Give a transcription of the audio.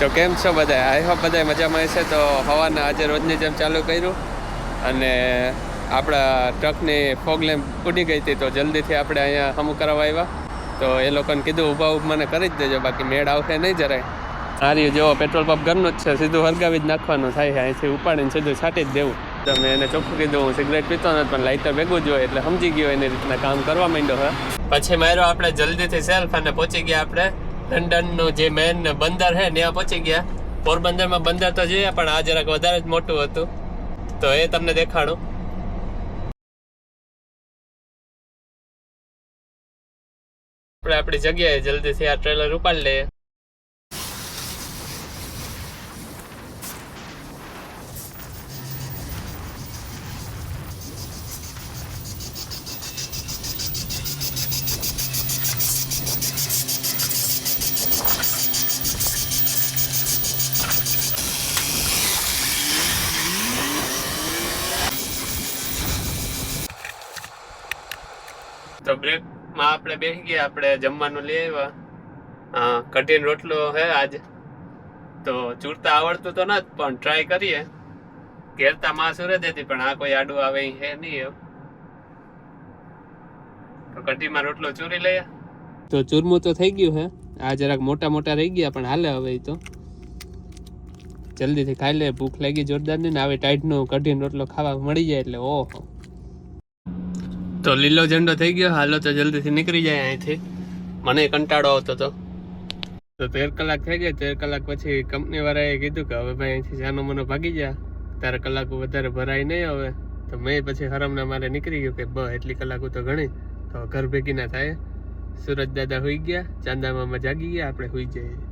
તો કેમ છો બધા? આઈ હોપ બધા મજામાં હશે. તો હવાના આજે રોજની જેમ ચાલુ કર્યું અને આપણા ટ્રકની ફોગ લેમ્પ ઉડી ગઈ હતી, તો જલ્દીથી આપણે અહીંયા હમું કરાવવા આવ્યા. તો એ લોકોને કીધું ઊભા મને કરી જ દેજો, બાકી મેળ આવશે નહીં જરાય. સારી જેવો પેટ્રોલ પંપ ઘરનું જ છે, સીધું હરગાવી જ નાખવાનું થાય છે. અહીંથી ઉપાડીને સીધું છાંટી જ દેવું. તો મેં એને ચોખ્ખું કીધું હું સિગરેટ પીતો નથી, પણ લાઇટર ભેગું જ હોય, એટલે સમજી ગયો એની રીતના કામ કરવા માંડ્યો હોય. પછી માર્યો આપણે જલ્દીથી સેલ્ફ અને પહોંચી ગયા આપણે લંડનનું જે મેન બંદર છે ત્યાં પહોંચી ગયા. પોરબંદરમાં બંદર તો જોઈએ, પણ આ જરાક વધારે જ મોટું હતું, તો એ તમને દેખાડું. આપણે આપણી જગ્યાએ જલ્દીથી આ ટ્રેલર ઉપાડી લઈએ. તો બ્રેકમાં આપણે બેસી ગયા, આપણે જમવાનું લઈ આવ્યા. કઢીને રોટલો હે આજ. તો ચૂરતા આવડતું તો નથી, પણ ટ્રાય કરીએ. ઘેરતા માં સુરત હતી, પણ આ કોઈ આડું આવે હે નહીં એમ. તો કઢીમાં રોટલો ચૂરી લઈએ. તો ચૂરમું તો થઈ ગયું હે. આ જરાક મોટા મોટા રહી ગયા, પણ હાલે હવે. તો જલ્દીથી ખાઈ લે, ભૂખ લાગી જોરદાર ની ને. આવી ટાઈટનું કઢીને રોટલો ખાવા મળી જાય એટલે ઓહો. તો લીલો ઝંડો થઈ ગયો. હાલો તો જલ્દીથી નીકળી જાય અહીંથી, મને કંટાળો આવતો હતો. તો 13 કલાક થઈ ગઈ. 13 કલાક પછી કંપની વાળાએ કીધું કે હવે ભાઈ અહીંથી જાનો મનો ભાગી જા, તારે કલાકો વધારે ભરાય નહીં હવે. તો મેં પછી હરમના મારે નીકળી ગયું કે એટલી કલાકો તો ઘણી, તો ઘર ભેગી ના થાય. સુરજ દાદા હોઈ ગયા, ચાંદા મામા જાગી ગયા, આપણે હોઈ જઈએ.